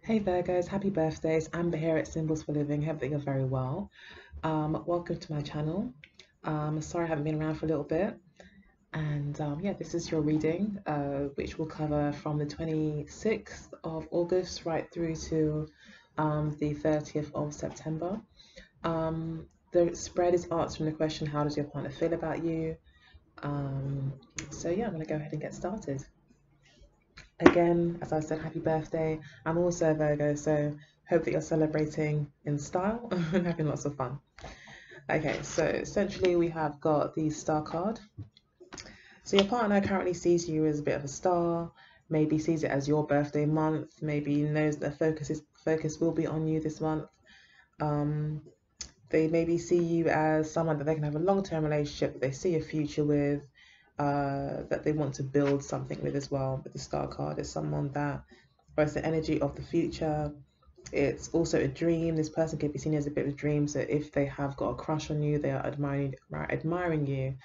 Hey Virgos, happy birthdays. Amber here at Symbols for Living. Hope that you're very well. Welcome to my channel. Sorry I haven't been around for a little bit. And yeah, this is your reading, which will cover from the 26th of August right through to the 30th of September. The spread is answering the question, how does your partner feel about you? So yeah, I'm going to go ahead and get started. Again, as I said, happy birthday. I'm also a Virgo, so hope that you're celebrating in style and having lots of fun. Okay, so essentially we have got the star card. So your partner currently sees you as a bit of a star, maybe sees it as your birthday month, maybe knows that focus will be on you this month. They maybe see you as someone that they can have a long-term relationship, that they see a future with, that they want to build something with as well. But the star card is someone that, or it's the energy of the future. It's also a dream. This person could be seen as a bit of a dream. So if they have got a crush on you, they are admiring you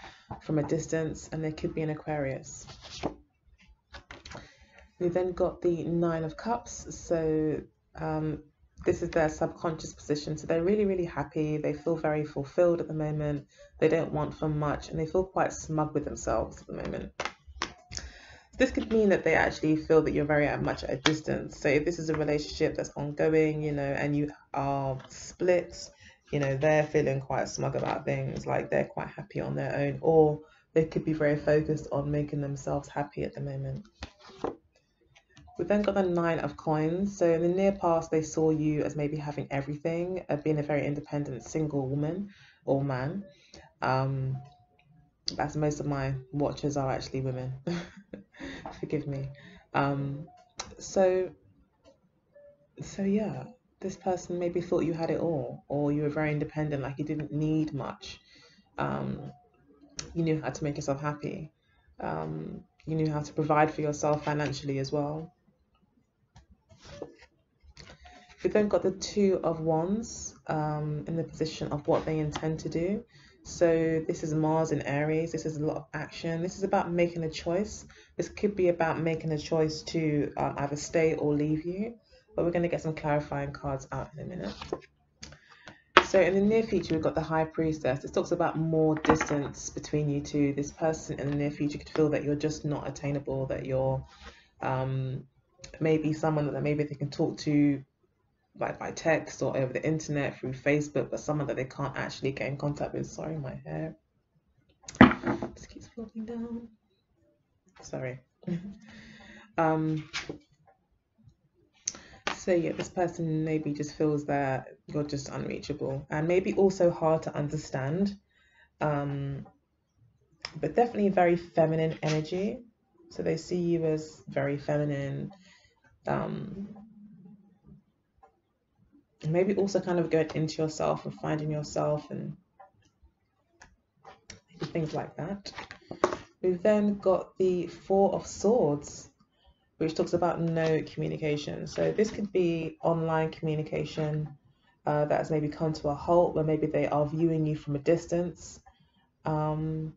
from a distance, and they could be an Aquarius. We then got the Nine of Cups. So this is their subconscious position. So they're really, really happy. They feel very fulfilled at the moment. They don't want for much, and they feel quite smug with themselves at the moment. This could mean that they actually feel that you're very much at a distance. So if this is a relationship that's ongoing, and you are split, they're feeling quite smug about things, like they're quite happy on their own, or they could be very focused on making themselves happy at the moment. We've then got the Nine of Coins. So in the near past, they saw you as maybe having everything, being a very independent single woman or man. As most of my watchers are actually women. Forgive me. So yeah, this person maybe thought you had it all, or you were very independent, like you didn't need much. You knew how to make yourself happy. You knew how to provide for yourself financially as well. We've then got the Two of Wands in the position of what they intend to do. So this is Mars in Aries. This is a lot of action. This is about making a choice. This could be about making a choice to either stay or leave you. But we're going to get some clarifying cards out in a minute. So in the near future, we've got the High Priestess. This talks about more distance between you two. This person in the near future could feel that you're just not attainable, that you're maybe someone that maybe they can talk to like by text or over the internet through Facebook, but someone that they can't actually get in contact with. Sorry, my hair just keeps floating down. Sorry. So yeah, this person maybe just feels that you're just unreachable and maybe also hard to understand, but definitely very feminine energy. So they see you as very feminine, maybe also kind of going into yourself and finding yourself and things like that. We've then got the Four of Swords, which talks about no communication. So this could be online communication that has maybe come to a halt, where maybe they are viewing you from a distance, and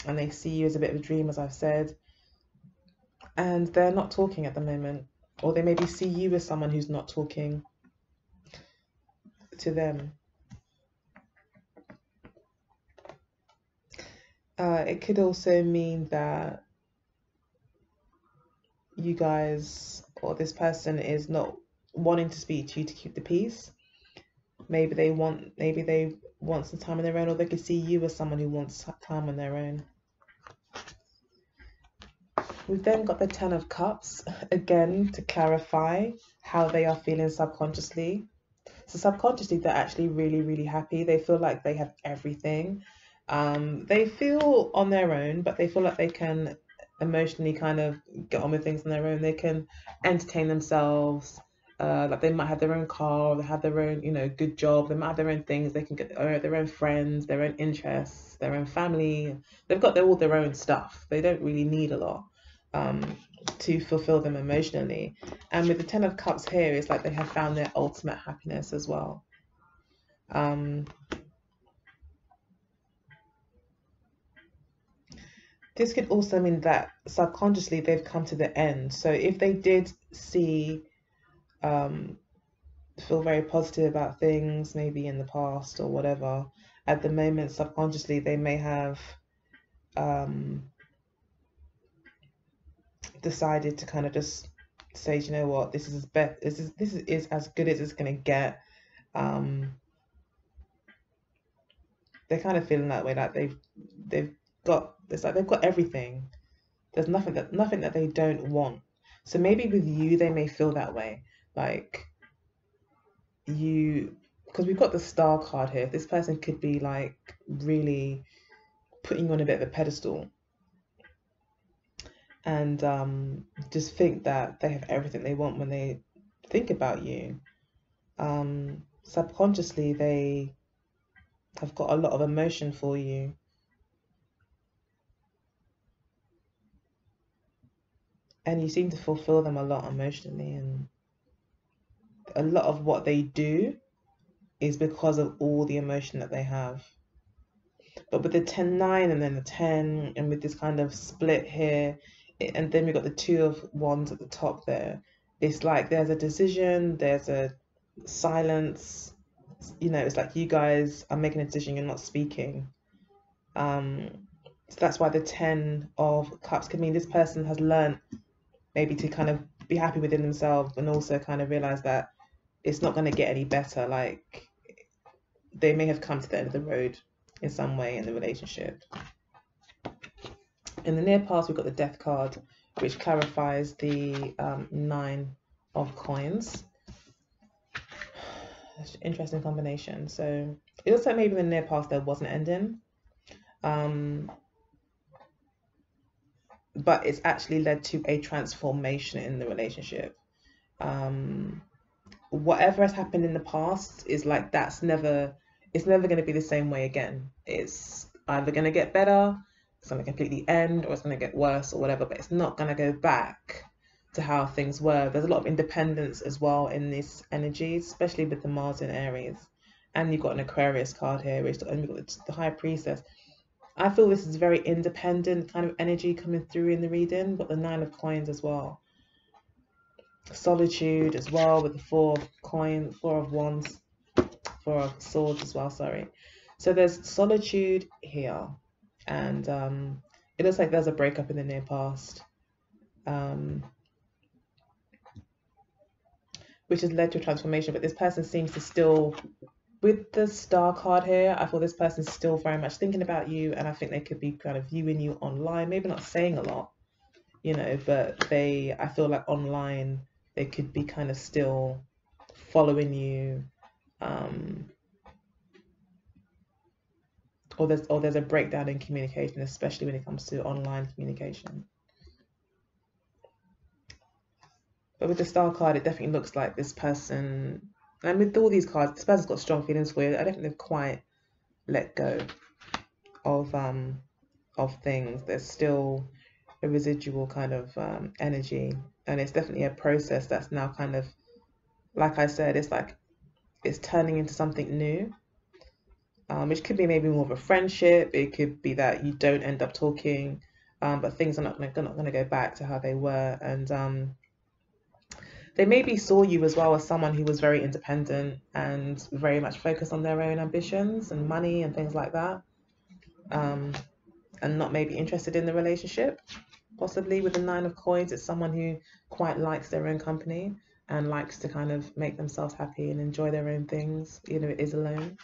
they see you as a bit of a dream, as I've said, and they're not talking at the moment, or they maybe see you as someone who's not talking to them. It could also mean that you guys or this person is not wanting to speak to you to keep the peace. Maybe they want some time on their own, or they could see you as someone who wants time on their own. We've then got the Ten of Cups, again to clarify how they are feeling subconsciously. So subconsciously, they're actually really, really happy. They feel like they have everything. They feel on their own, but they feel like they can emotionally kind of get on with things on their own. They can entertain themselves. Like they might have their own car, or they have their own, good job. They might have their own things. They can get their own friends, their own interests, their own family. They've got all their own stuff. They don't really need a lot to fulfill them emotionally. And with the Ten of Cups here, it's like they have found their ultimate happiness as well. This could also mean that subconsciously they've come to the end. So if they did see um, feel very positive about things, maybe in the past or whatever. At the moment, subconsciously, they may have um, decided to kind of just say, you know what, this is this is as good as it's gonna get. Um, they're kind of feeling that way, like they've got, it's like they've got everything. There's nothing that they don't want. So maybe with you, they may feel that way, like you, because we've got the star card here. This person could be like really putting you on a bit of a pedestal, and just think that they have everything they want when they think about you. Subconsciously, they have got a lot of emotion for you. And you seem to fulfill them a lot emotionally, and a lot of what they do is because of all the emotion that they have. But with the 10-9 and then the 10, and with this kind of split here, and then we've got the 2 of Wands at the top there, it's like there's a decision, there's a silence. You know, it's like you guys are making a decision, you're not speaking. So that's why the 10 of Cups could mean this person has learned maybe to kind of be happy within themselves, and also kind of realize that it's not going to get any better. Like they may have come to the end of the road in some way in the relationship. In the near past, we've got the Death card, which clarifies the 9 of Coins. Interesting combination. So it looks like maybe in the near past there was an ending, but it's actually led to a transformation in the relationship. Whatever has happened in the past is like it's never going to be the same way again. It's either going to get better, it's going to completely end, or it's going to get worse or whatever, but it's not going to go back to how things were. There's a lot of independence as well in this energy, especially with the Mars in Aries. And you've got an Aquarius card here, and you've got the High Priestess. I feel this is very independent kind of energy coming through in the reading, but the 9 of Coins as well. Solitude as well with the 4 of Wands, 4 of Swords as well, sorry. So there's solitude here, and it looks like there's a breakup in the near past, which has led to a transformation, but this person seems to still, with the Star card here, I feel this person's still very much thinking about you, and I think they could be kind of viewing you online, maybe not saying a lot, you know, but I feel like online, they could be kind of still following you, or there's a breakdown in communication, especially when it comes to online communication. But with the Star card, it definitely looks like this person, and with all these cards, this person's got strong feelings for you. I don't think they've quite let go of things. There's still a residual kind of energy, and it's definitely a process that's now kind of, like I said, it's like it's turning into something new, which could be maybe more of a friendship. It could be that you don't end up talking, but things are not going to go back to how they were, and they maybe saw you as well as someone who was very independent and very much focused on their own ambitions and money and things like that, and not maybe interested in the relationship. Possibly with the 9 of Coins, it's someone who quite likes their own company and likes to kind of make themselves happy and enjoy their own things, even if it is alone.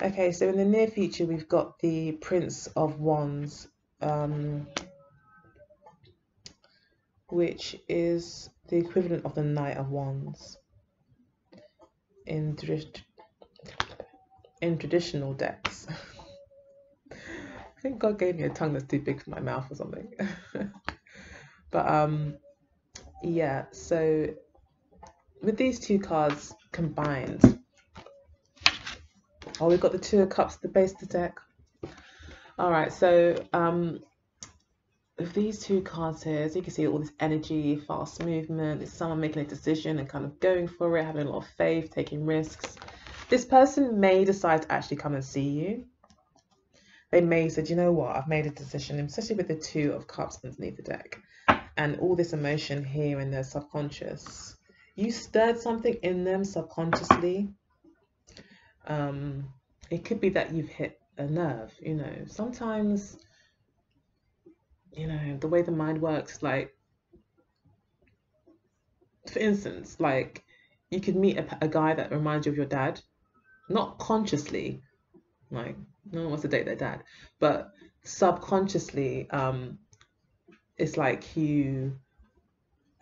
Okay, so in the near future, we've got the Prince of Wands, which is the equivalent of the Knight of Wands in traditional decks. I think God gave me a tongue that's too big for my mouth or something. But yeah, so with these 2 cards combined, we've got the 2 of Cups at the base of the deck. All right, so with these 2 cards here, as you can see, all this energy, fast movement, it's someone making a decision and kind of going for it, having a lot of faith, taking risks. This person may decide to actually come and see you. They may say, you know what, I've made a decision, especially with the 2 of Cups underneath the deck. and all this emotion here in their subconscious. You stirred something in them subconsciously. It could be that you've hit a nerve, you know. Sometimes, you know, the way the mind works, like, for instance, like, you could meet a guy that reminds you of your dad, not consciously, like, no one wants to date their dad, but subconsciously, it's like you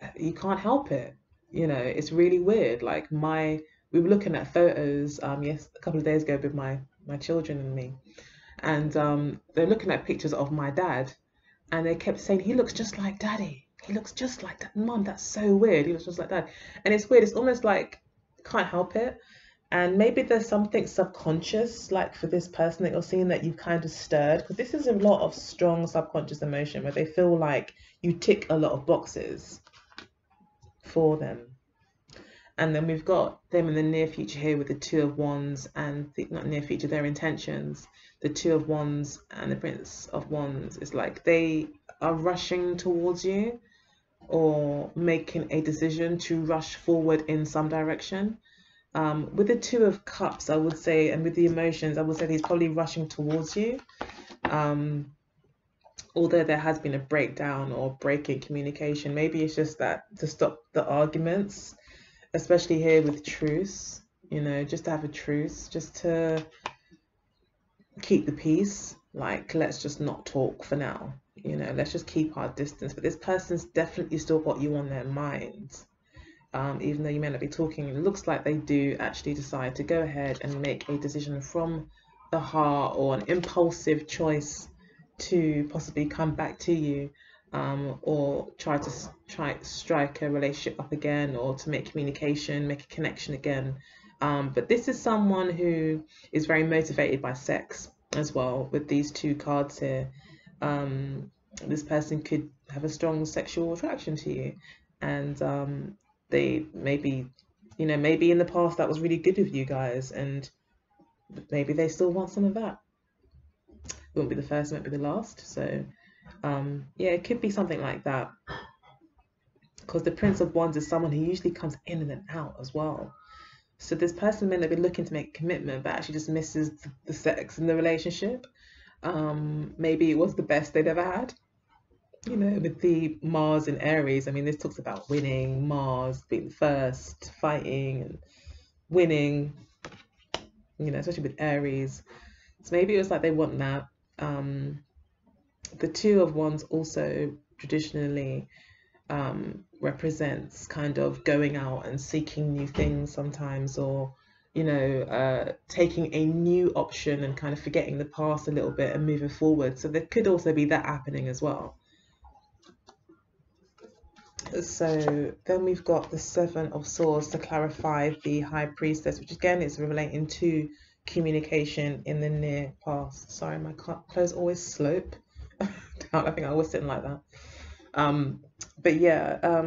can't help it. You know, it's really weird. Like, we were looking at photos, yes, a couple of days ago with my children and me, and they're looking at pictures of my dad, and they kept saying he looks just like daddy. He looks just like that. Mum, that's so weird. He looks just like dad, and it's weird. It's almost like can't help it. And maybe there's something subconscious, like for this person that you're seeing, that you've kind of stirred, because this is a lot of strong subconscious emotion where they feel like you tick a lot of boxes for them. And then we've got them in the near future here with the Two of Wands and not near future, their intentions. The Two of Wands and the Prince of Wands. It's like they are rushing towards you or making a decision to rush forward in some direction. With the Two of Cups, I would say, and with the emotions, I would say he's probably rushing towards you. Although there has been a breakdown or break in communication, maybe it's just that to stop the arguments, especially here with truce, you know, just to have a truce, just to keep the peace. Like, let's just not talk for now, you know, let's just keep our distance. But this person's definitely still got you on their minds. Even though you may not be talking, it looks like they do actually decide to go ahead and make a decision from the heart or an impulsive choice to possibly come back to you, or try to strike a relationship up again, or to make communication, make a connection again. But this is someone who is very motivated by sex as well with these two cards here. This person could have a strong sexual attraction to you, and they maybe, you know, maybe in the past that was really good with you guys, and maybe they still want some of that. It won't be the first, it won't be the last. So yeah, it could be something like that, because the Prince of Wands is someone who usually comes in and then out as well. So this person may not be looking to make a commitment, but actually just misses the sex in the relationship. Maybe it was the best they'd ever had. You know, with the Mars in Aries, I mean, this talks about winning, Mars being first, fighting and winning, you know, especially with Aries. So maybe it was like they want that. The Two of Wands also traditionally represents kind of going out and seeking new things sometimes, or, you know, taking a new option and kind of forgetting the past a little bit and moving forward. So there could also be that happening as well. So then we've got the Seven of Swords to clarify the High Priestess, which again is relating to communication in the near past. Sorry, my clothes always slope down. I think I was sitting like that. But yeah,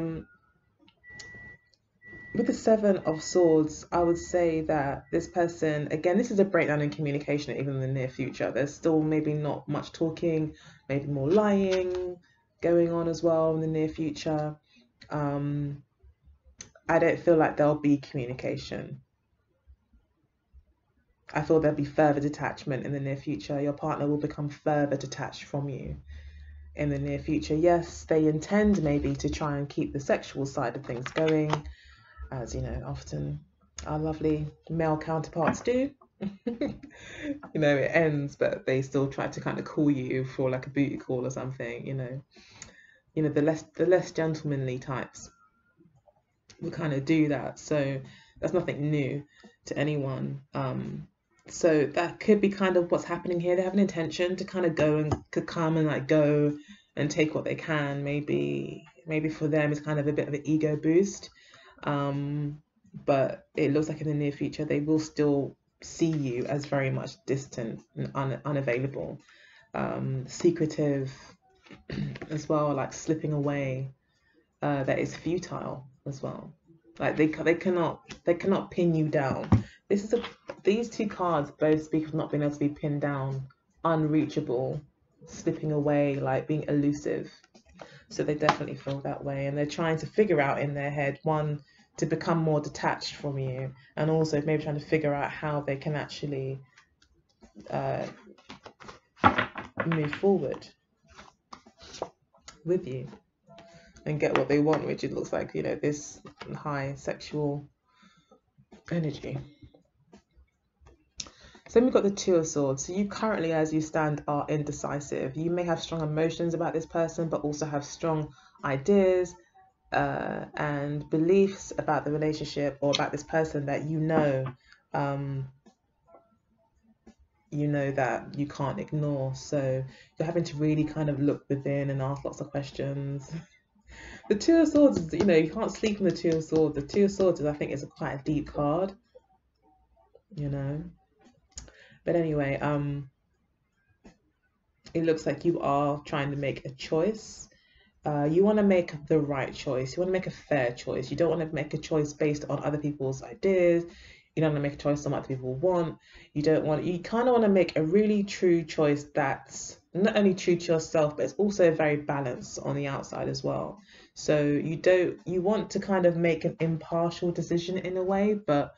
with the Seven of Swords, I would say that this person, again, this is a breakdown in communication even in the near future. There's still maybe not much talking, maybe more lying going on as well in the near future. I don't feel like there'll be communication. I feel there'll be further detachment in the near future. Your partner will become further detached from you in the near future. Yes, they intend maybe to try and keep the sexual side of things going, as you know, often our lovely male counterparts do. You know, it ends, but they still try to kind of call you for like a booty call or something, you know. You know, the less gentlemanly types will kind of do that. So that's nothing new to anyone. So that could be kind of what's happening here. They have an intention to kind of go and could come and like go and take what they can. Maybe for them it's kind of a bit of an ego boost. But it looks like in the near future they will still see you as very much distant and unavailable, secretive as well, like slipping away. That is futile as well. Like they cannot pin you down. These two cards both speak of not being able to be pinned down, unreachable, slipping away, like being elusive. So they definitely feel that way, and they're trying to figure out in their head, one, to become more detached from you, and also maybe trying to figure out how they can actually uh, move forward with you and get what they want, which it looks like, this high sexual energy. So then we've got the Two of Swords. So you currently, as you stand, are indecisive. You may have strong emotions about this person, but also have strong ideas and beliefs about the relationship or about this person that um, that you can't ignore. So you're having to really kind of look within and ask lots of questions. The Two of Swords is, you can't sleep on the Two of Swords. The Two of Swords is, I think, is quite a deep card, But anyway, it looks like you are trying to make a choice. You want to make the right choice. You want to make a fair choice. You don't want to make a choice based on other people's ideas. You don't want to make a choice on what other people want. You kind of want to make a really true choice that's not only true to yourself, but it's also very balanced on the outside as well. So you want to kind of make an impartial decision in a way, but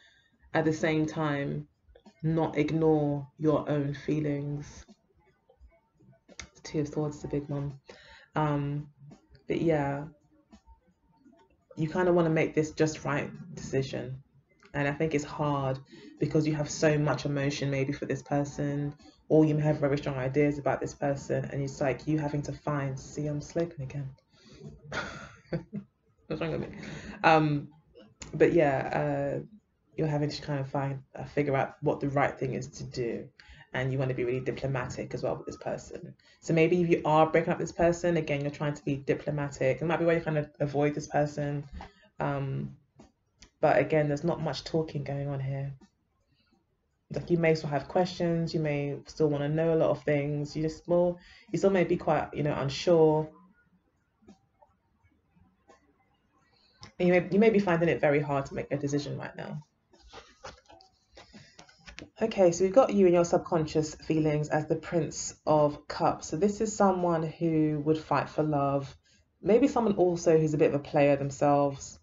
at the same time, not ignore your own feelings. Two of Swords is a big one. But yeah, you kind of want to make this just right decision. And I think it's hard because you have so much emotion maybe for this person, or you may have very strong ideas about this person, and it's like you having to find, see, I'm sloping again. What's wrong with me? But yeah, you're having to kind of figure out what the right thing is to do. And you want to be really diplomatic as well with this person. So maybe if you are breaking up this person, again, you're trying to be diplomatic. It might be why you kind of avoid this person. But again, there's not much talking going on here. Like you may still have questions, you may still want to know a lot of things. You still may be quite, unsure. And you may be finding it very hard to make a decision right now. Okay, so we've got you and your subconscious feelings as the Prince of Cups. So this is someone who would fight for love. Maybe someone also who's a bit of a player themselves.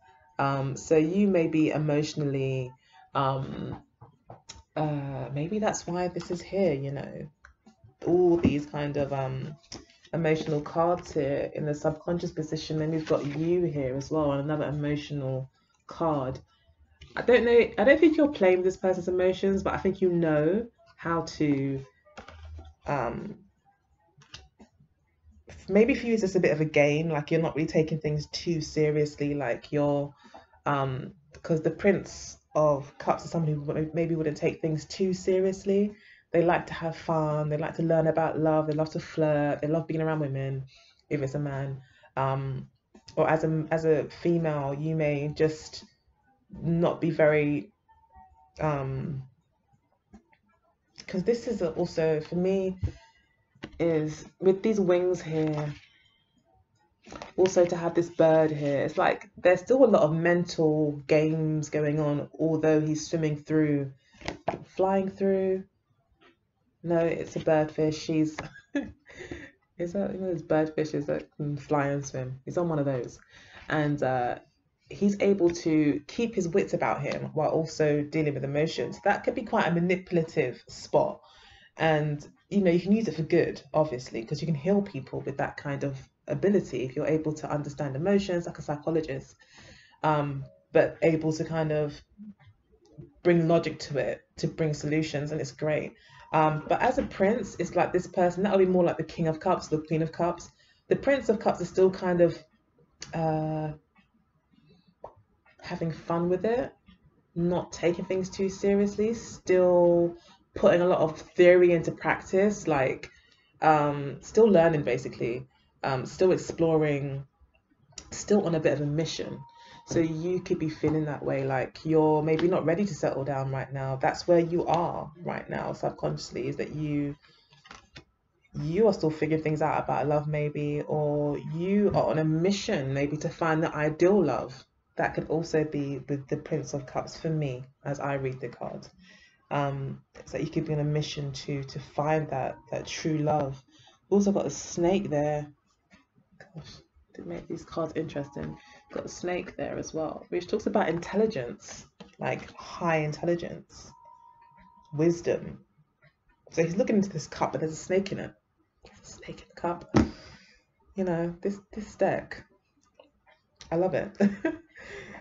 So you may be emotionally, maybe that's why this is here, all these kind of emotional cards here in the subconscious position. Then we've got you here as well, and another emotional card. I don't know. I don't think you're playing with this person's emotions, but I think you know how to. Maybe for you, it's just a bit of a game. Like you're not really taking things too seriously. Like you're, because the Prince of Cups is someone who maybe wouldn't take things too seriously. They like to have fun. They like to learn about love. They love to flirt. They love being around women, if it's a man. Or as a female, you may just not be very because this is also for me is with these wings here, also to have this bird here, it's like there's still a lot of mental games going on, although he's flying through. No, it's a birdfish. She's is that those birdfishes that can fly and swim? He's on one of those, and he's able to keep his wits about him while also dealing with emotions. That could be quite a manipulative spot, and you can use it for good, obviously, because you can heal people with that kind of ability if you're able to understand emotions like a psychologist, but able to kind of bring logic to it to bring solutions, and it's great. But as a prince, it's like this person that would be more like the King of Cups, the Queen of Cups. The Prince of Cups is still kind of uh, having fun with it, not taking things too seriously, still putting a lot of theory into practice, like still learning basically, still exploring, still on a bit of a mission. So you could be feeling that way, like you're maybe not ready to settle down right now. That's where you are right now subconsciously, is that you are still figuring things out about love maybe, or you are on a mission maybe to find the ideal love. That could also be with the Prince of Cups for me as I read the cards. It's like you could be on a mission to find that true love. Also got a snake there. Gosh, to make these cards interesting. Got a snake there as well, which talks about intelligence, like high intelligence, wisdom. So he's looking into this cup, but there's a snake in it. There's a snake in the cup. You know, this deck, I love it.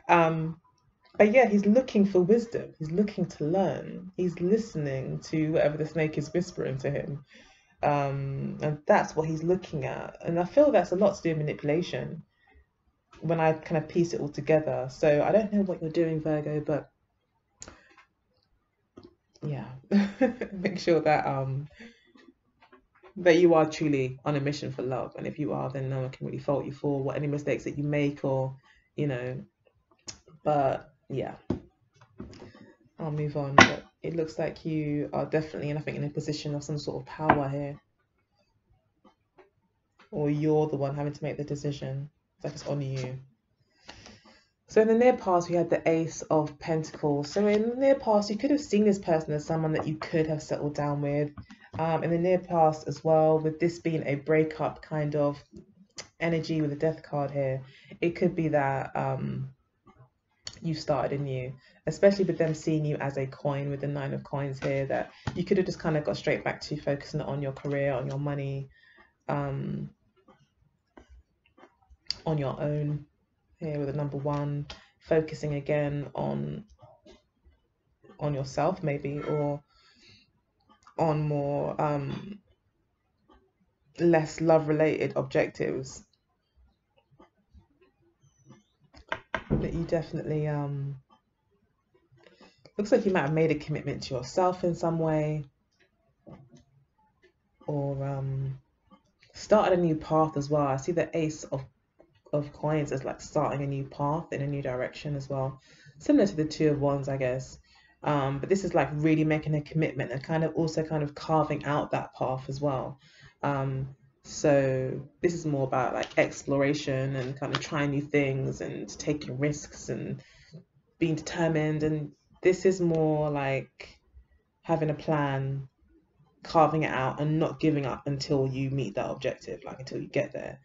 But yeah, he's looking for wisdom. He's looking to learn. He's listening to whatever the snake is whispering to him. And that's what he's looking at. And I feel that's a lot to do with manipulation when I kind of piece it all together. So I don't know what you're doing, Virgo, but yeah, make sure that you are truly on a mission for love. And if you are, then no one can really fault you for what any mistakes that you make, or you know. But yeah, I'll move on. But it looks like you are definitely, and I think, in a position of some sort of power here, or you're the one having to make the decision. It's like it's on you. So in the near past, we had the Ace of Pentacles. So in the near past, you could have seen this person as someone that you could have settled down with. In the near past as well, with this being a breakup kind of energy with the Death card here, it could be that you started anew, especially with them seeing you as a coin with the Nine of Coins here, that you could have just kind of got straight back to focusing on your career, on your money, on your own here with the number one, focusing again on yourself maybe, or on more less love related objectives. But you definitely looks like you might have made a commitment to yourself in some way, or started a new path as well. I see the Ace of Coins as like starting a new path in a new direction as well, similar to the Two of Wands, I guess. But this is like really making a commitment and kind of also kind of carving out that path as well. So this is more about like exploration and kind of trying new things and taking risks and being determined. And this is more like having a plan, carving it out, and not giving up until you meet that objective, like until you get there.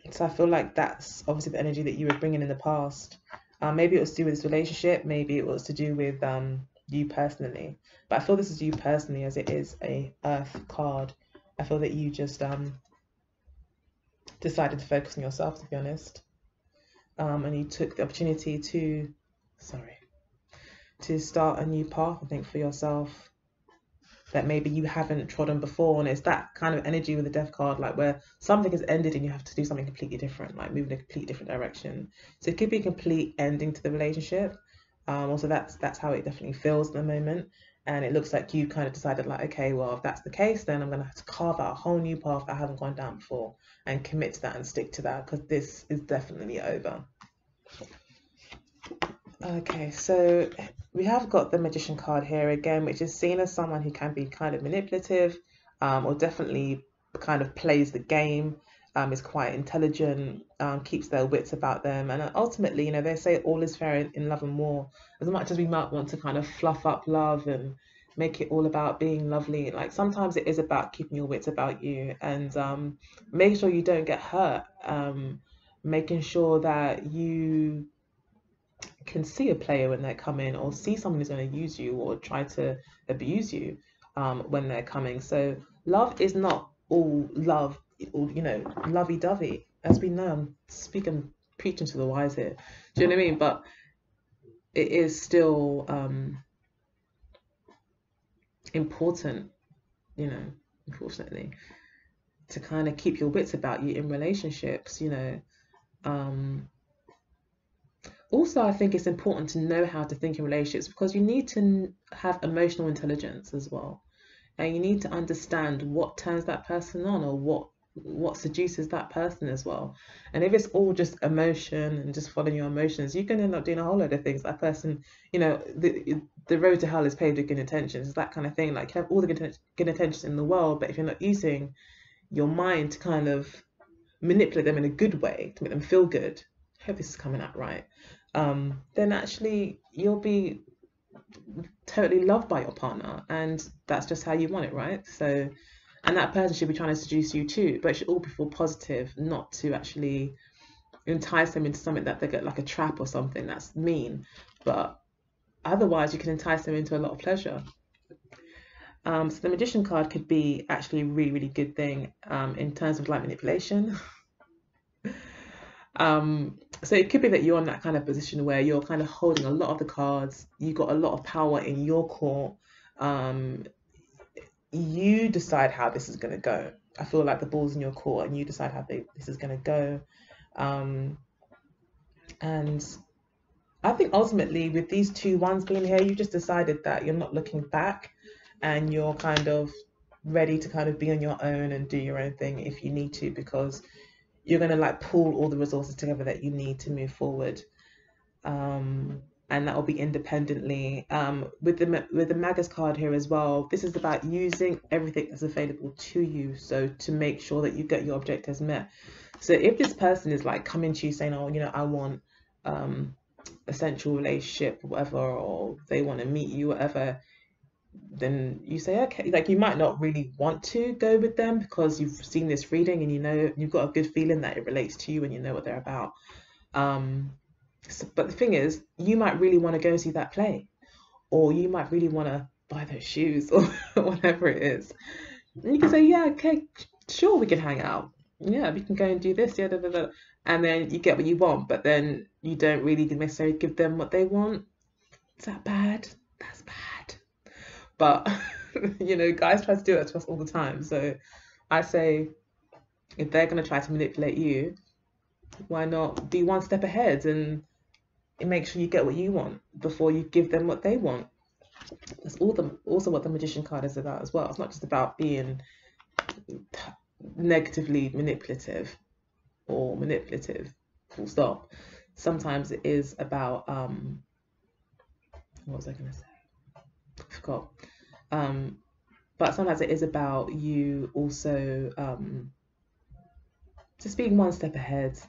So I feel like that's obviously the energy that you were bringing in the past. Maybe it was to do with this relationship, maybe it was to do with you personally. But I feel this is you personally, as it is a Earth card. I feel that you just decided to focus on yourself, to be honest. And you took the opportunity to start a new path, I think, for yourself, that maybe you haven't trodden before. And it's that kind of energy with the Death card, like where something has ended and you have to do something completely different, like move in a completely different direction. So it could be a complete ending to the relationship. Also that's how it definitely feels at the moment. And it looks like you kind of decided, like, okay, well, if that's the case, then I'm going to have to carve out a whole new path I haven't gone down before and commit to that and stick to that, because this is definitely over. Okay, so we have got the Magician card here again, which is seen as someone who can be kind of manipulative, or definitely kind of plays the game, is quite intelligent, keeps their wits about them. And ultimately, you know, they say all is fair in love and war. As much as we might want to kind of fluff up love and make it all about being lovely, like sometimes it is about keeping your wits about you, and making sure you don't get hurt, making sure that you can see a player when they're coming, or see someone who's going to use you or try to abuse you when they're coming. So love is not all love, all, you know, lovey-dovey. As we know, I'm preaching to the wise here. Do you know what I mean? But it is still important, you know, unfortunately, to kind of keep your wits about you in relationships, you know. Also, I think it's important to know how to think in relationships, because you need to have emotional intelligence as well, and you need to understand what turns that person on, or what seduces that person as well. And if it's all just emotion and just following your emotions, you can end up doing a whole load of things. That person, you know, the road to hell is paved with good intentions. It's that kind of thing. Like, you have all the good intentions in the world, but if you're not using your mind to kind of manipulate them in a good way to make them feel good, I hope this is coming out right, then actually you'll be totally loved by your partner, and that's just how you want it, right? So and that person should be trying to seduce you too, but it should all be for positive, not to actually entice them into something that they get like a trap or something. That's mean, but otherwise you can entice them into a lot of pleasure. So the Magician card could be actually a really, really good thing in terms of like manipulation. So it could be that you're in that kind of position where you're kind of holding a lot of the cards, you got a lot of power in your court. You decide how this is going to go. I feel like the ball's in your court and you decide how this is going to go. And I think ultimately with these 2 1s being here, you just decided that you're not looking back and you're kind of ready to kind of be on your own and do your own thing if you need to, because you're going to like pull all the resources together that you need to move forward. And that will be independently. With the Magus card here as well, this is about using everything that's available to you, so to make sure that you get your objectives met. So if this person is like coming to you saying, oh, you know, I want a sensual relationship, whatever, or they want to meet you, whatever, then you say, okay, like you might not really want to go with them because you've seen this reading and you know you've got a good feeling that it relates to you and you know what they're about. But the thing is, you might really want to go see that play, or you might really want to buy those shoes or whatever it is. And you can say, yeah, okay, sure, we can hang out. Yeah, we can go and do this, yeah, da, da, da. And then you get what you want, but then you don't really necessarily give them what they want. Is that bad? That's bad. But, you know, guys try to do it to us all the time. So I say, if they're going to try to manipulate you, why not be one step ahead and make sure you get what you want before you give them what they want? That's also what the Magician card is about as well. It's not just about being negatively manipulative or manipulative, full stop. Sometimes it is about, what was I going to say? I forgot. But sometimes it is about you also just being one step ahead.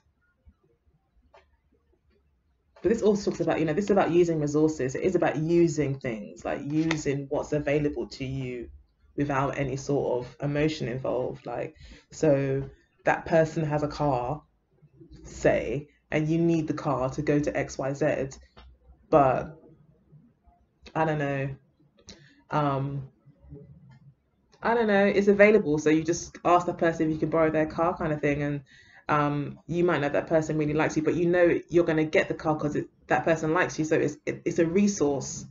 But this also talks about, you know, this is about using resources. It is about using things, like using what's available to you without any sort of emotion involved. Like, so that person has a car, say, and you need the car to go to XYZ, but I don't know, it's available. So you just ask the person if you can borrow their car, kind of thing. And you might know that person really likes you, but you know you're going to get the car because that person likes you. So it's a resource.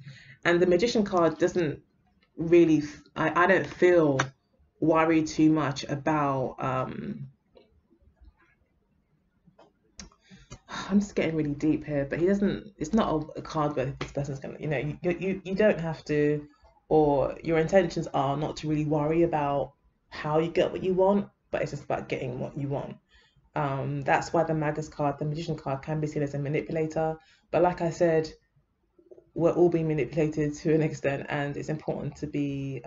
And the Magician card doesn't really, I don't feel worried too much about, I'm just getting really deep here, but it's not a card where this person's going to, you know, you don't have to, or your intentions are not to really worry about how you get what you want, but it's just about getting what you want. That's why the Magus card, the Magician card, can be seen as a manipulator. But like I said, we're all being manipulated to an extent, and it's important to be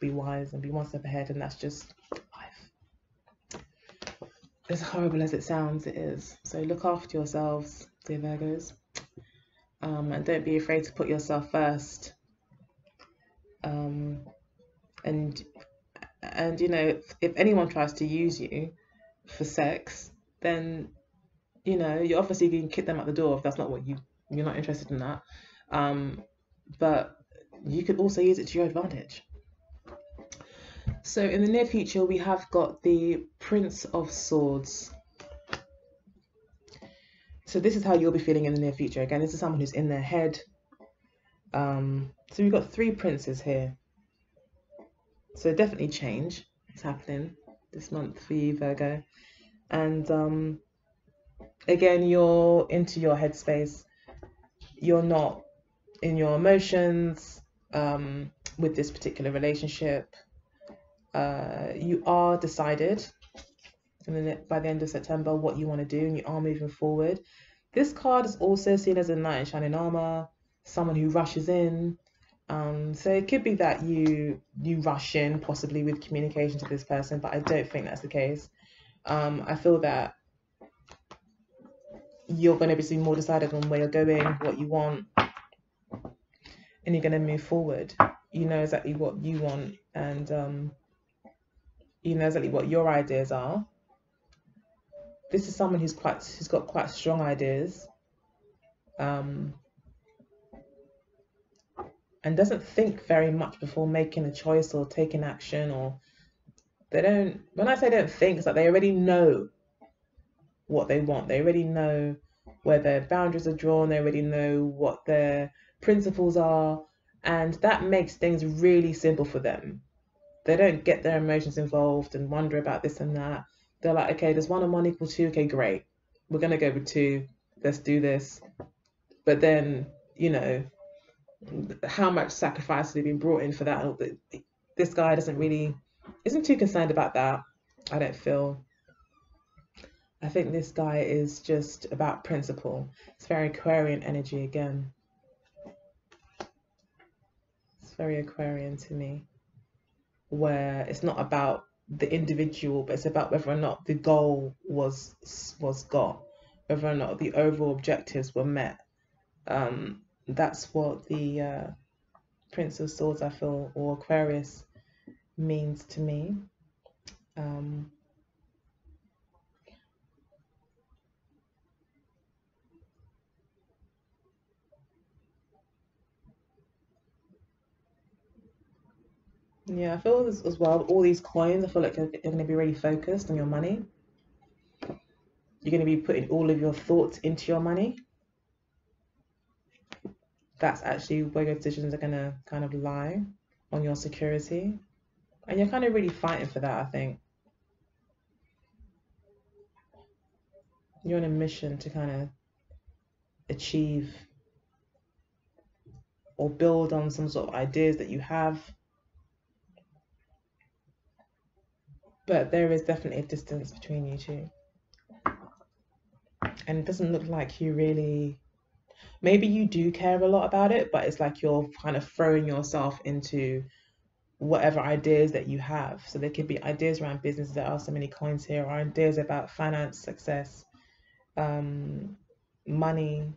wise and be one step ahead, and that's just life. As horrible as it sounds, it is. So look after yourselves, dear Virgos, and don't be afraid to put yourself first. And you know, if anyone tries to use you for sex, then you know you're obviously going to kick them out the door if that's not what you're not interested in that. But you could also use it to your advantage. So in the near future, we have got the Prince of Swords. So this is how you'll be feeling in the near future. Again, this is someone who's in their head. So we've got 3 princes here. So definitely change is happening this month for you, Virgo. And again, you're into your headspace. You're not in your emotions with this particular relationship. You are decided by the end of September what you want to do, and you are moving forward. This card is also seen as a knight in shining armor, someone who rushes in. So it could be that you rush in possibly with communication to this person, but I don't think that's the case. I feel that you're going to be more decided on where you're going, what you want, and you're going to move forward. You know exactly what you want, and you know exactly what your ideas are. This is someone who's got quite strong ideas, um, and doesn't think very much before making a choice or taking action. Or they don't. When I say don't think, it's like they already know what they want. They already know where their boundaries are drawn. They already know what their principles are, and that makes things really simple for them. They don't get their emotions involved and wonder about this and that. They're like, okay, does 1 and 1 equal 2? Okay, great. We're gonna go with 2. Let's do this. But then, you know, how much sacrifice has been brought in for that? This guy isn't too concerned about that. I don't feel. I think this guy is just about principle. It's very Aquarian energy again. It's very Aquarian to me, where it's not about the individual, but it's about whether or not the goal was got, whether or not the overall objectives were met. That's what the Prince of Swords, I feel, or Aquarius means to me. Um, yeah, I feel as well. All these coins, I feel like you're going to be really focused on your money. You're going to be putting all of your thoughts into your money. That's actually where your decisions are going to kind of lie, on your security. And you're kind of really fighting for that, I think. You're on a mission to kind of achieve or build on some sort of ideas that you have. But there is definitely a distance between you two. And it doesn't look like you really, maybe you do care a lot about it, but it's like you're kind of throwing yourself into whatever ideas that you have. So there could be ideas around business. There are so many coins here, or ideas about finance, success, money.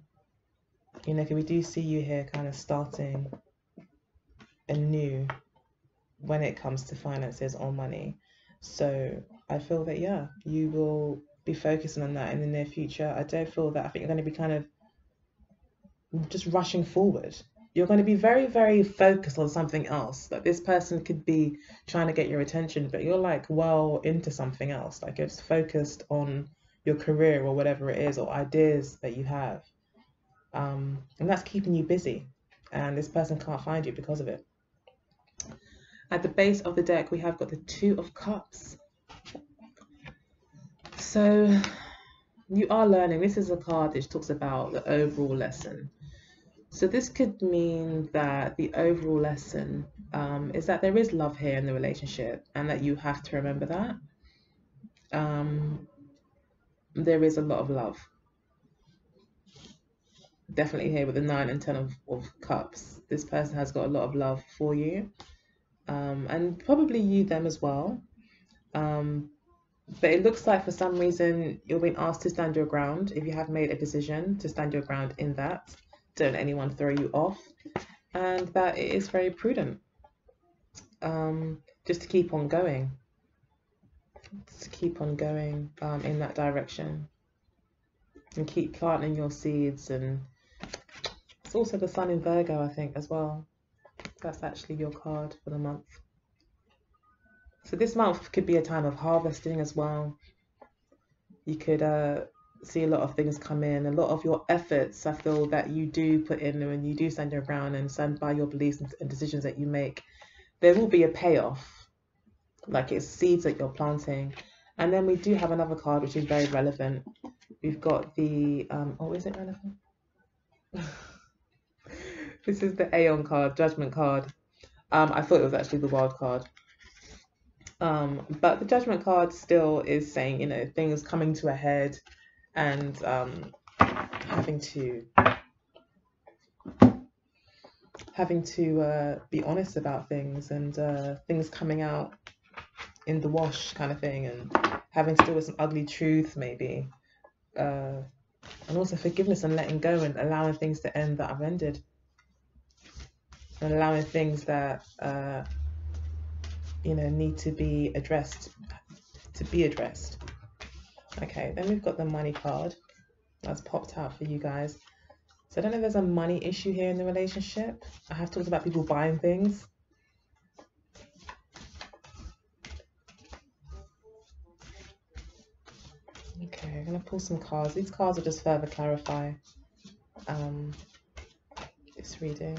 You know, 'cause we do see you here kind of starting anew when it comes to finances or money. So I feel that, yeah, you will be focusing on that in the near future. I don't feel that. I think you're going to be kind of just rushing forward. You're going to be very, very focused on something else. Like this person could be trying to get your attention, but you're like well into something else. Like you're just focused on your career or whatever it is, or ideas that you have. And that's keeping you busy. And this person can't find you because of it. At the base of the deck, we have got the Two of Cups. So you are learning. This is a card which talks about the overall lesson. So this could mean that the overall lesson is that there is love here in the relationship, and that you have to remember that. There is a lot of love. Definitely here with the 9 and 10 of Cups. This person has got a lot of love for you, and probably you them as well. But it looks like for some reason you're being asked to stand your ground. If you have made a decision to stand your ground in that, don't let anyone throw you off, and that it is very prudent, just to keep on going, in that direction, and keep planting your seeds. And it's also the Sun in Virgo, I think, as well. That's actually your card for the month. So this month could be a time of harvesting as well. You could see a lot of things come in, a lot of your efforts, I feel, that you do put in when you do stand your ground and stand by your beliefs and decisions that you make. There will be a payoff, like it's seeds that you're planting. And then we do have another card which is very relevant. We've got the, oh, is it relevant? This is the Aeon card, Judgment card. I thought it was actually the World card. But the Judgment card still is saying, you know, things coming to a head, and having to be honest about things, and things coming out in the wash kind of thing, and having to deal with some ugly truths maybe, and also forgiveness and letting go, and allowing things to end that have ended, and allowing things that need to be addressed. Okay, then we've got the money card that's popped out for you guys. So I don't know if there's a money issue here in the relationship. I have talked about people buying things. Okay, I'm going to pull some cards. These cards will just further clarify this reading.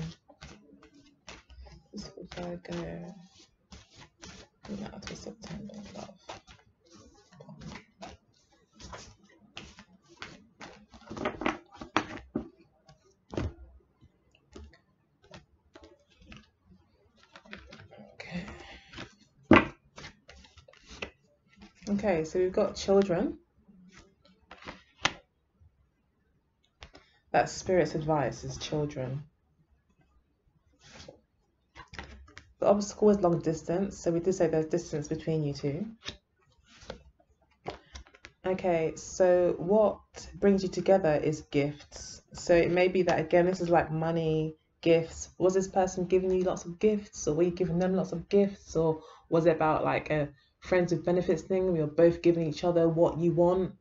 This for Virgo. Now to September, love. Okay, so we've got children. That's Spirit's advice is children. The obstacle is long distance, so we did say there's distance between you two. Okay, so what brings you together is gifts. So it may be that, again, this is like money, gifts. Was this person giving you lots of gifts, or were you giving them lots of gifts, or was it about like a friends with benefits thing where you're both giving each other what you want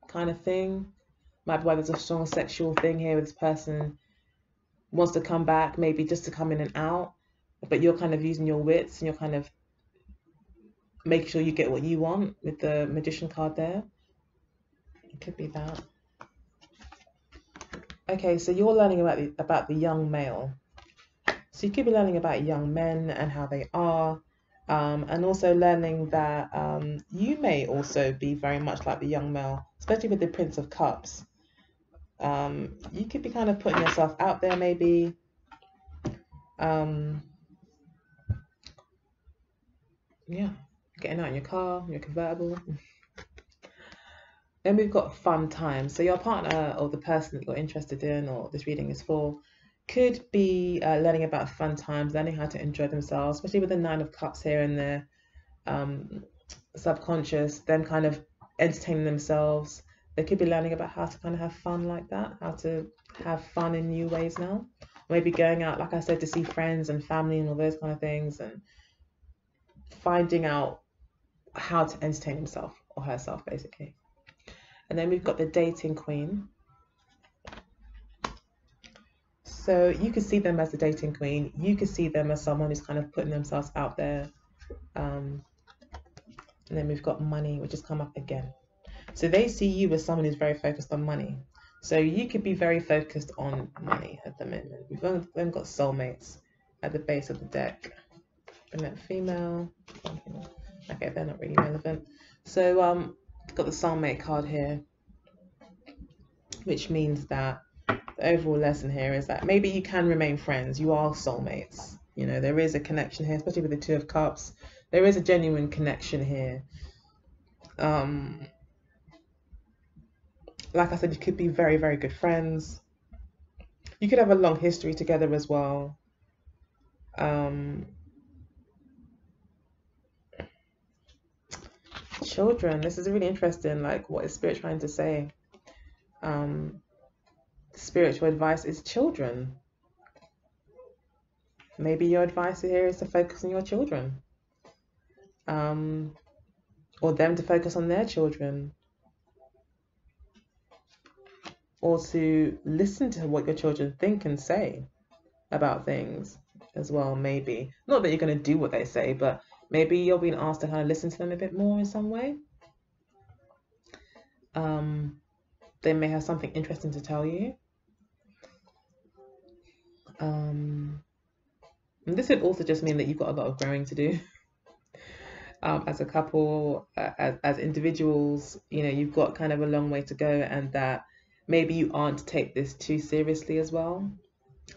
kind of thing? Might be why there's a strong sexual thing here with this person wants to come back, maybe just to come in and out, but you're kind of using your wits and you're kind of making sure you get what you want with the Magician card there. It could be that. Okay, so you're learning about the young male. So you could be learning about young men and how they are, and also learning that you may also be very much like the young male, especially with the Prince of Cups. You could be kind of putting yourself out there, maybe. Yeah, getting out in your car, your convertible. Then we've got fun times. So your partner or the person that you're interested in or this reading is for could be learning about fun times, learning how to enjoy themselves, especially with the Nine of Cups here in their subconscious, them kind of entertaining themselves. They could be learning about how to kind of have fun like that, how to have fun in new ways now. Maybe going out, like I said, to see friends and family and all those kind of things, and finding out how to entertain himself or herself, basically. And then we've got the dating queen. So you could see them as the dating queen. You could see them as someone who's kind of putting themselves out there. And then we've got money, which has come up again. So they see you as someone who's very focused on money. So you could be very focused on money at the moment. We've then got soulmates at the base of the deck. And then female. Okay, they're not really relevant. So got the soulmate card here, which means that the overall lesson here is that maybe you can remain friends. You are soulmates. You know, there is a connection here, especially with the Two of Cups. There is a genuine connection here. Like I said, you could be very, very good friends. You could have a long history together as well. Children, this is really interesting. Like, what is Spirit trying to say? Spiritual advice is children. Maybe your advice here is to focus on your children. Or them to focus on their children. Or to listen to what your children think and say about things as well, maybe. Not that you're going to do what they say, but maybe you're being asked to kind of listen to them a bit more in some way. They may have something interesting to tell you. And this would also just mean that you've got a lot of growing to do. As a couple, as individuals, you know, you've got kind of a long way to go, and that maybe you aren't to take this too seriously as well,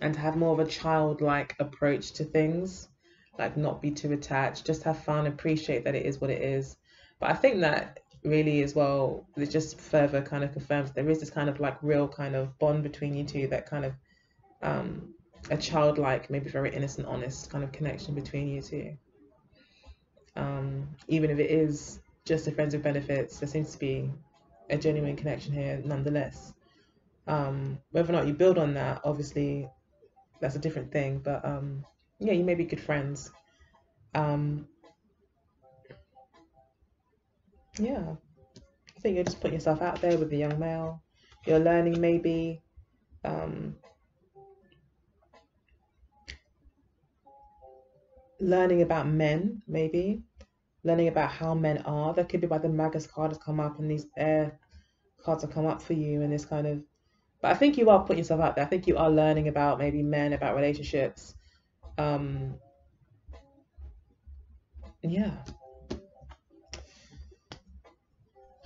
and to have more of a childlike approach to things, like not be too attached, just have fun, appreciate that it is what it is. But I think that really as well, it just further kind of confirms there is this kind of like real kind of bond between you two, that kind of a childlike, maybe very innocent, honest kind of connection between you two. Even if it is just a friends with benefits, there seems to be a genuine connection here nonetheless. Whether or not you build on that, obviously, that's a different thing. But yeah, you may be good friends. Yeah, I think you're just putting yourself out there with the young male. You're learning maybe um, learning about men, maybe learning about how men are. That could be why the Magus card has come up and these air cards have come up for you and this kind of. But I think you are putting yourself out there. I think you are learning about maybe men, about relationships. Um, yeah.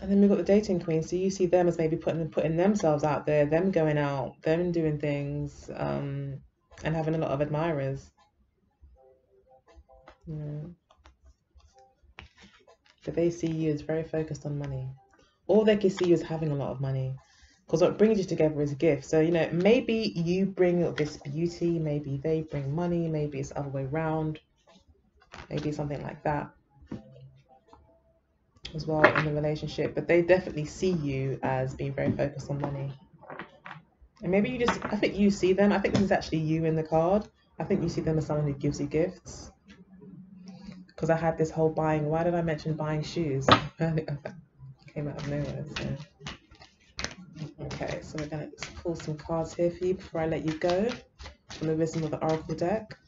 And then we've got the dating queen. So you see them as maybe putting themselves out there, them going out, them doing things, and having a lot of admirers. You know, but they see you as very focused on money. Or they can see you as having a lot of money. Because what brings you together is a gift. So, you know, maybe you bring this beauty, maybe they bring money, maybe it's the other way around, maybe something like that as well in the relationship. But they definitely see you as being very focused on money. And maybe you just, I think you see them, I think this is actually you in the card. I think you see them as someone who gives you gifts. Because I had this whole buying, why did I mention buying shoes? Came out of nowhere. So. Okay, so we're going to pull some cards here for you before I let you go from the Wisdom of the Oracle deck.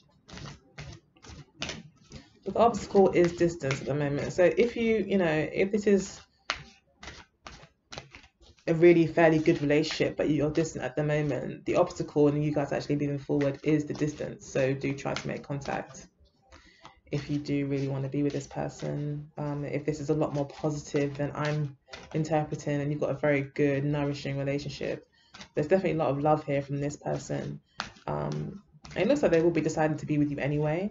The obstacle is distance at the moment. So if if this is a really fairly good relationship, but you're distant at the moment, the obstacle and you guys actually moving forward is the distance. So do try to make contact if you do really want to be with this person. If this is a lot more positive than I'm interpreting and you've got a very good, nourishing relationship, there's definitely a lot of love here from this person. It looks like they will be deciding to be with you anyway,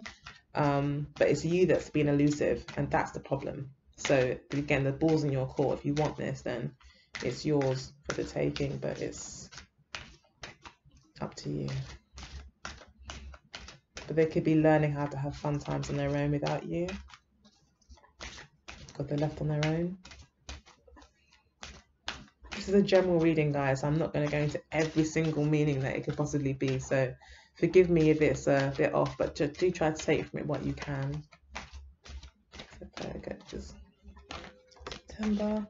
but it's you that's being elusive, and that's the problem. So again, the ball's in your court. If you want this, then it's yours for the taking, but it's up to you. But they could be learning how to have fun times on their own without you, because they're left on their own. This is a general reading, guys. I'm not going to go into every single meaning that it could possibly be. So forgive me if it's a bit off, but just do try to take from it what you can. So very good. Just September.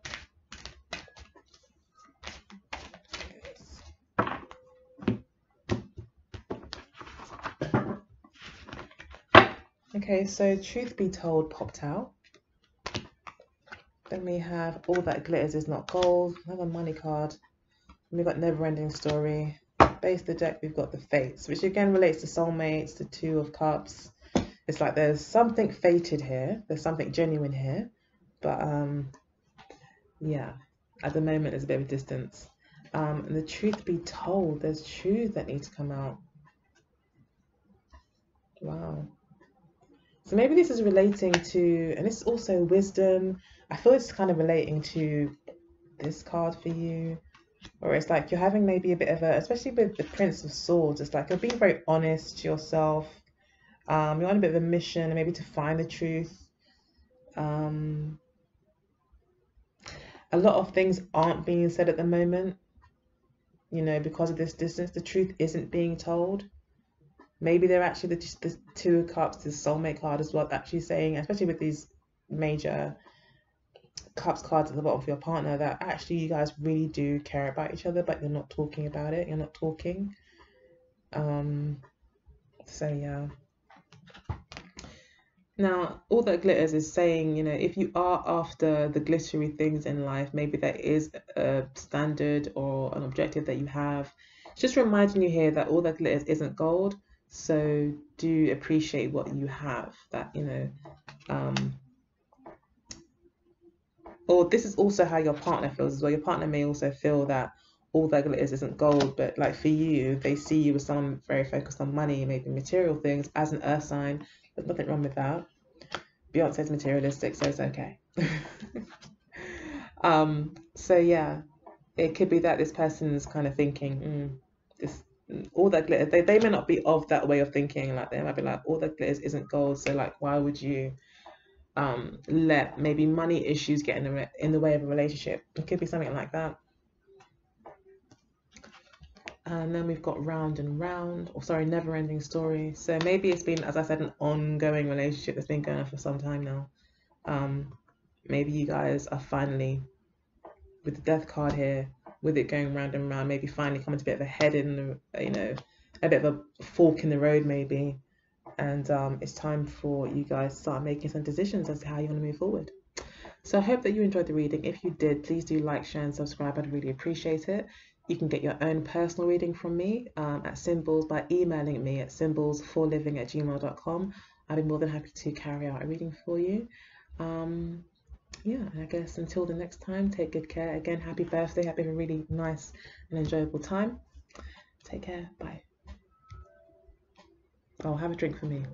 Okay, so Truth Be Told popped out. Then we have All That Glitters Is Not Gold, another money card. And we've got Never Ending Story. Base the deck, we've got the Fates, which again relates to soulmates, the Two of Cups. It's like there's something fated here. There's something genuine here. But yeah, at the moment there's a bit of a distance. And the Truth Be Told, there's truth that needs to come out. Wow. So maybe this is relating to, and this is also wisdom. I feel it's kind of relating to this card for you, or it's like you're having maybe a bit of a, especially with the Prince of Swords, it's like you're being very honest to yourself. You're on a bit of a mission, maybe to find the truth. A lot of things aren't being said at the moment, because of this distance. The truth isn't being told. Maybe they're actually the Two of Cups, the soulmate card as well, actually saying, especially with these major Cups cards at the bottom for your partner, that actually you guys really do care about each other, but you're not talking about it. You're not talking. So yeah. Now, All That Glitters is saying, if you are after the glittery things in life, maybe there is a standard or an objective that you have. It's just reminding you here that all that glitters isn't gold. So do appreciate what you have. That, or this is also how your partner feels as well. Your partner may also feel that all that glitters isn't gold, but like for you, they see you as someone very focused on money, maybe material things. As an earth sign, there's nothing wrong with that. Beyonce's materialistic, so it's okay. So yeah, it could be that this person is kind of thinking, this all that glitters. They may not be of that way of thinking. Like they might be like, all that glitters isn't gold. So like, why would you let maybe money issues get in the way of a relationship? It could be something like that. And then we've got Round and Round, or sorry, Never Ending Story. So maybe it's been, as I said, an ongoing relationship that's been going on for some time now. Maybe you guys are finally, with the death card here, with it going round and round, maybe finally coming to a bit of a head in the, a bit of a fork in the road maybe. And it's time for you guys to start making some decisions as to how you want to move forward. So I hope that you enjoyed the reading. If you did, please do like, share, and subscribe. I'd really appreciate it. You can get your own personal reading from me at Symbols by emailing me at symbolsforliving@gmail.com. I'd be more than happy to carry out a reading for you. Yeah, I guess until the next time, take good care. Again, happy birthday. Hope you have a really nice and enjoyable time. Take care. Bye. Oh, have a drink for me.